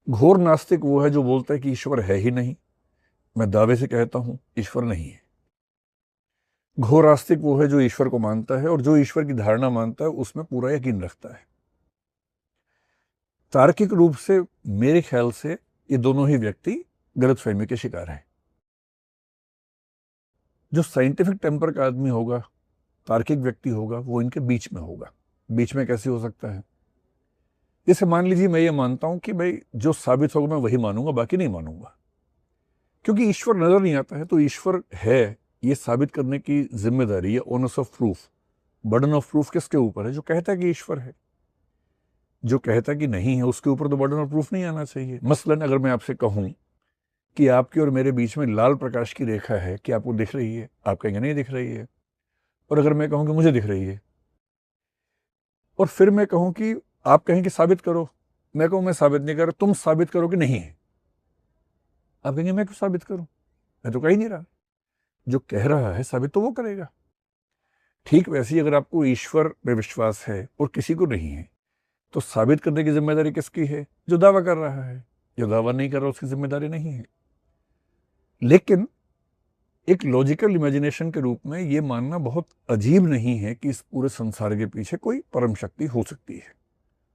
घोर नास्तिक वो है जो बोलता है कि ईश्वर है ही नहीं। मैं दावे से कहता हूं ईश्वर नहीं है। घोर आस्तिक वो है जो ईश्वर को मानता है और जो ईश्वर की धारणा मानता है उसमें पूरा यकीन रखता है। तार्किक रूप से मेरे ख्याल से ये दोनों ही व्यक्ति गलतफहमी के शिकार हैं। जो साइंटिफिक टेम्पर का आदमी होगा, तार्किक व्यक्ति होगा, वो इनके बीच में होगा। बीच में कैसे हो सकता है? जैसे मान लीजिए मैं ये मानता हूं कि भाई जो साबित होगा मैं वही मानूंगा, बाकी नहीं मानूंगा, क्योंकि ईश्वर नजर नहीं आता है। तो ईश्वर है ये साबित करने की जिम्मेदारी है, onus of proof, burden of proof किसके ऊपर है? जो कहता है कि ईश्वर है। जो कहता है कि नहीं है उसके ऊपर तो बर्डन ऑफ प्रूफ नहीं आना चाहिए। मसलन अगर मैं आपसे कहूं कि आपके और मेरे बीच में लाल प्रकाश की रेखा है, कि आपको दिख रही है? आप कहेंगे नहीं दिख रही है। और अगर मैं कहूं कि मुझे दिख रही है, और फिर मैं कहूं कि आप कहें कि साबित करो, मैं कहूं मैं साबित नहीं कर रहा, तुम साबित करो कि नहीं है। आप कहेंगे मैं क्यों साबित करूं, मैं तो कह ही नहीं रहा। जो कह रहा है साबित तो वो करेगा। ठीक वैसे ही अगर आपको ईश्वर में विश्वास है और किसी को नहीं है, तो साबित करने की जिम्मेदारी किसकी है? जो दावा कर रहा है। जो दावा नहीं कर रहा उसकी जिम्मेदारी नहीं है। लेकिन एक लॉजिकल इमेजिनेशन के रूप में ये मानना बहुत अजीब नहीं है कि इस पूरे संसार के पीछे कोई परम शक्ति हो सकती है,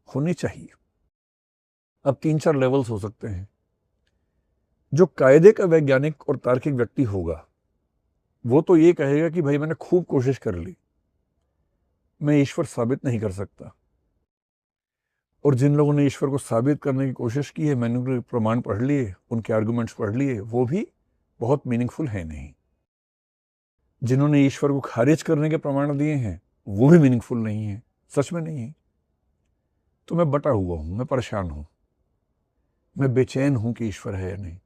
होनी चाहिए। अब 3-4 लेवल्स हो सकते हैं। जो कायदे का वैज्ञानिक और तार्किक व्यक्ति होगा वो तो ये कहेगा कि भाई मैंने खूब कोशिश कर ली, मैं ईश्वर साबित नहीं कर सकता। और जिन लोगों ने ईश्वर को साबित करने की कोशिश की है, मैंने उनके प्रमाण पढ़ लिए, उनके आर्गुमेंट्स पढ़ लिए, वो भी बहुत मीनिंगफुल है नहीं। जिन्होंने ईश्वर को खारिज करने के प्रमाण दिए हैं वो भी मीनिंगफुल नहीं है, सच में नहीं है। तो मैं बटा हुआ हूं, मैं परेशान हूं, मैं बेचैन हूं कि ईश्वर है या नहीं।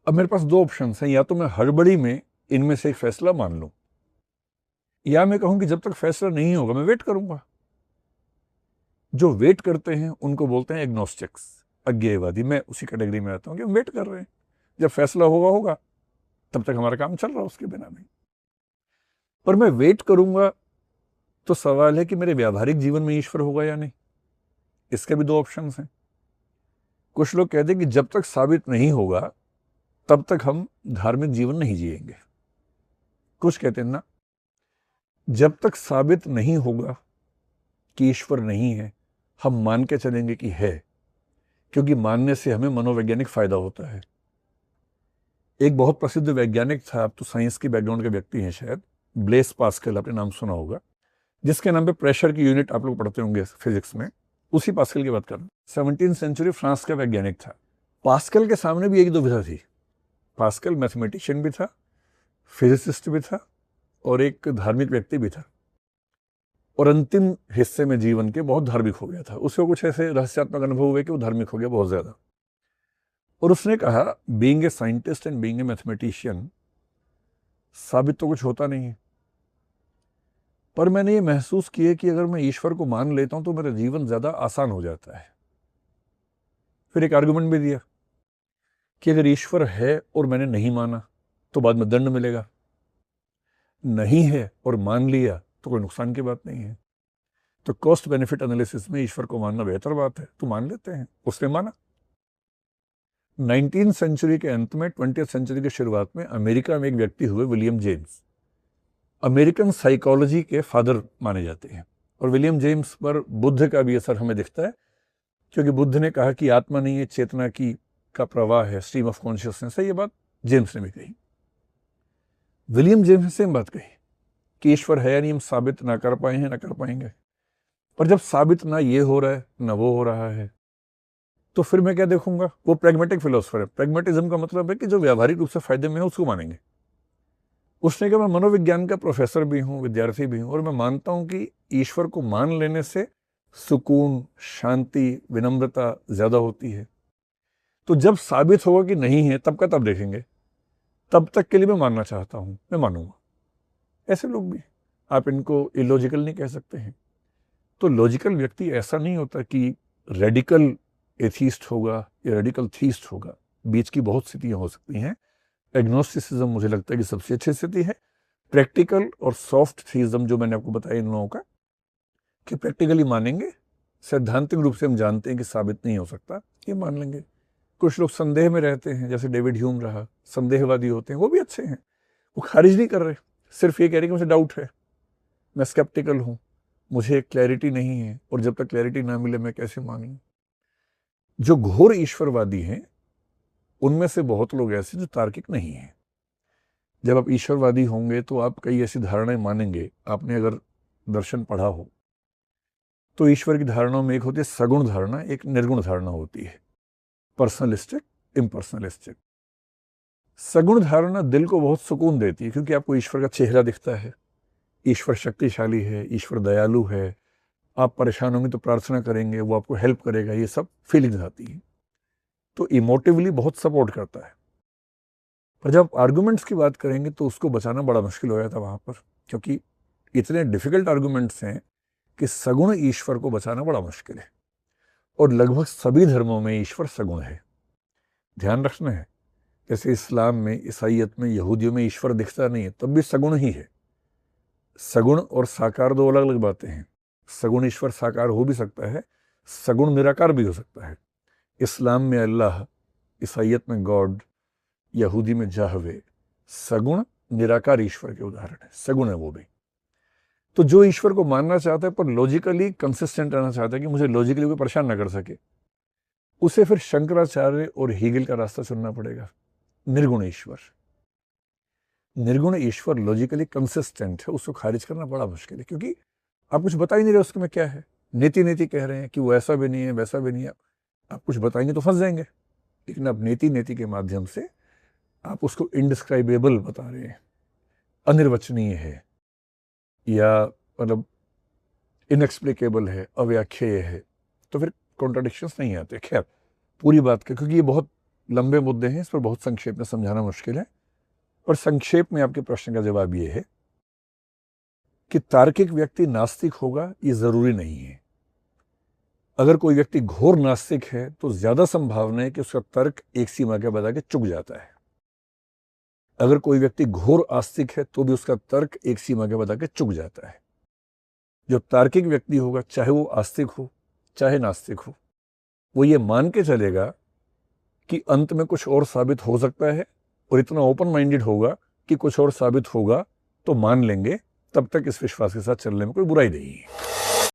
अब मेरे पास 2 ऑप्शन हैं, या तो मैं हड़बड़ी में इनमें से एक फैसला मान लूं, या मैं कहूं कि जब तक फैसला नहीं होगा मैं वेट करूंगा। जो वेट करते हैं उनको बोलते हैं एग्नोस्टिक्स, अज्ञेयवादी। मैं उसी कैटेगरी में आता हूं कि हम वेट कर रहे हैं, जब फैसला होगा होगा, तब तक हमारा काम चल रहा है उसके बिना भी। पर मैं वेट करूंगा तो सवाल है कि मेरे व्यावहारिक जीवन में ईश्वर होगा या नहीं। इसके भी 2 ऑप्शंस हैं। कुछ लोग कहते हैं कि जब तक साबित नहीं होगा तब तक हम धार्मिक जीवन नहीं जिएंगे। कुछ कहते हैं ना, जब तक साबित नहीं होगा कि ईश्वर नहीं है हम मान के चलेंगे कि है, क्योंकि मानने से हमें मनोवैज्ञानिक फायदा होता है। एक बहुत प्रसिद्ध वैज्ञानिक था, आप तो साइंस के बैकग्राउंड के व्यक्ति हैं शायद, ब्लेस पास्कल, आपने नाम सुना होगा, जिसके नाम पे प्रेशर की यूनिट आप लोग पढ़ते होंगे फिजिक्स में। उसी पास्कल की बात कर रहा हूं। 17वीं सेंचुरी फ्रांस का वैज्ञानिक था। पास्कल के सामने भी एक दुविधा थी। पास्कल मैथमेटिशियन भी था, फिजिसिस्ट भी था, और एक धार्मिक व्यक्ति भी था, और अंतिम हिस्से में जीवन के बहुत धार्मिक हो गया था। उसको कुछ ऐसे रहस्यात्मक अनुभव हुए कि वो धार्मिक हो गया बहुत ज्यादा। और उसने कहा, being a scientist and being a mathematician, साबित तो कुछ होता नहीं है, पर मैंने ये महसूस किया कि अगर मैं ईश्वर को मान लेता हूं तो मेरा जीवन ज्यादा आसान हो जाता है। फिर एक आर्गुमेंट भी दिया कि अगर ईश्वर है और मैंने नहीं माना तो बाद में दंड मिलेगा, नहीं है और मान लिया तो कोई नुकसान की बात नहीं है। तो कॉस्ट बेनिफिट एनालिसिस में ईश्वर को मानना बेहतर बात है, तो मान लेते हैं। उसने माना। 19वीं सेंचुरी के अंत में, 20वीं सेंचुरी की शुरुआत में अमेरिका में एक व्यक्ति हुए, विलियम जेम्स, अमेरिकन साइकोलॉजी के फादर माने जाते हैं। और विलियम जेम्स पर बुद्ध का भी असर हमें दिखता है, क्योंकि बुद्ध ने कहा कि आत्मा नहीं है, चेतना की का प्रवाह है, स्ट्रीम ऑफ कॉन्शियसनेस है। ये बात जेम्स ने भी कही। विलियम जेम्स ने सेम बात कही कि ईश्वर है या नहीं हम साबित ना कर पाए हैं, ना कर पाएंगे। और जब साबित ना ये हो रहा है ना वो हो रहा है, तो फिर मैं क्या देखूंगा? वो प्रैग्मेटिक फिलोसफर है। प्रैग्मेटिज्म का मतलब है कि जो व्यावहारिक रूप से फायदे में है उसको मानेंगे। उसने कहा, मैं मनोविज्ञान का प्रोफेसर भी हूं, विद्यार्थी भी हूं, और मैं मानता हूं कि ईश्वर को मान लेने से सुकून, शांति, विनम्रता ज्यादा होती है। तो जब साबित होगा कि नहीं है तब का तब देखेंगे, तब तक के लिए मैं मानना चाहता हूं, मैं मानूंगा। ऐसे लोग भी, आप इनको इलॉजिकल नहीं कह सकते हैं। तो लॉजिकल व्यक्ति ऐसा नहीं होता कि रेडिकल एथीस्ट होगा या रेडिकल थीस्ट होगा। बीच की बहुत स्थितियां हो सकती हैं। एग्नोस्टिसिज्म मुझे लगता है कि सबसे अच्छी स्थिति है। प्रैक्टिकल और सॉफ्ट थीइज्म जो मैंने आपको बताया इन लोगों का, कि प्रैक्टिकली मानेंगे सैद्धांतिक रूप से हम जानते हैं कि साबित नहीं हो सकता, ये मान लेंगे। कुछ लोग संदेह में रहते हैं, जैसे डेविड ह्यूम रहा, संदेहवादी होते हैं, वो भी अच्छे हैं, वो खारिज नहीं कर रहे, सिर्फ ये कह रहे कि मुझे डाउट है, मैं स्केप्टिकल हूँ, मुझे क्लैरिटी नहीं है, और जब तक क्लैरिटी ना मिले मैं कैसे मानूं। जो घोर ईश्वरवादी हैं उनमें से बहुत लोग ऐसे जो तार्किक नहीं हैं। जब आप ईश्वरवादी होंगे तो आप कई ऐसी धारणाएं मानेंगे। आपने अगर दर्शन पढ़ा हो तो ईश्वर की धारणाओं में एक होती है सगुण धारणा, एक निर्गुण धारणा होती है, पर्सनलिस्टिक, इम्पर्सनलिस्टिक। सगुण धारणा दिल को बहुत सुकून देती है, क्योंकि आपको ईश्वर का चेहरा दिखता है, ईश्वर शक्तिशाली है, ईश्वर दयालु है, आप परेशान होंगे तो प्रार्थना करेंगे, वो आपको हेल्प करेगा, ये सब फीलिंग्स आती हैं, तो इमोटिवली बहुत सपोर्ट करता है। पर जब आर्गुमेंट्स की बात करेंगे तो उसको बचाना बड़ा मुश्किल हो जाता है वहाँ पर, क्योंकि इतने डिफिकल्ट आर्गुमेंट्स हैं कि सगुण ईश्वर को बचाना बड़ा मुश्किल है। और लगभग सभी धर्मों में ईश्वर सगुण है, ध्यान रखना है। जैसे इस्लाम में, ईसाइयत में, यहूदियों में ईश्वर दिखता नहीं है, तब भी सगुण ही है। सगुण और साकार दो अलग अलग बातें हैं। सगुण ईश्वर साकार हो भी सकता है, सगुण निराकार भी हो सकता है। इस्लाम में अल्लाह, ईसाइयत में गॉड, यहूदी में जाहवे, सगुण निराकार ईश्वर के उदाहरण है, सगुण है वो भी। तो जो ईश्वर को मानना चाहता है पर लॉजिकली कंसिस्टेंट रहना चाहता है कि मुझे लॉजिकली कोई परेशान ना कर सके, उसे फिर शंकराचार्य और हीगल का रास्ता चुनना पड़ेगा, निर्गुण ईश्वर। निर्गुण ईश्वर लॉजिकली कंसिस्टेंट है, उसको खारिज करना बड़ा मुश्किल है, क्योंकि आप कुछ बता ही नहीं रहे उसके में क्या है। नीति नीति कह रहे हैं कि वो ऐसा भी नहीं है, वैसा भी नहीं है, आप कुछ बताएंगे तो फंस जाएंगे। लेकिन आप नीति नीति के माध्यम से आप उसको इनडिस्क्राइबेबल बता रहे हैं, अनिर्वचनीय है, या मतलब इनएक्सप्लिकेबल है, अव्याख्येय है, तो फिर कॉन्ट्राडिक्शंस नहीं आते। खैर, पूरी बात का, क्योंकि ये बहुत लंबे मुद्दे हैं, इस पर बहुत संक्षेप में समझाना मुश्किल है। और संक्षेप में आपके प्रश्न का जवाब ये है कि तार्किक व्यक्ति नास्तिक होगा ये जरूरी नहीं है। अगर कोई व्यक्ति घोर नास्तिक है तो ज्यादा संभावना है कि उसका तर्क एक सीमा के बाद आके चुक जाता है। अगर कोई व्यक्ति घोर आस्तिक है तो भी उसका तर्क एक सीमा के बाद आके चुक जाता है। जो तार्किक व्यक्ति होगा, चाहे वो आस्तिक हो चाहे नास्तिक हो, वो ये मान के चलेगा कि अंत में कुछ और साबित हो सकता है, और इतना ओपन माइंडेड होगा कि कुछ और साबित होगा तो मान लेंगे। तब तक इस विश्वास के साथ चलने में कोई बुराई नहीं है।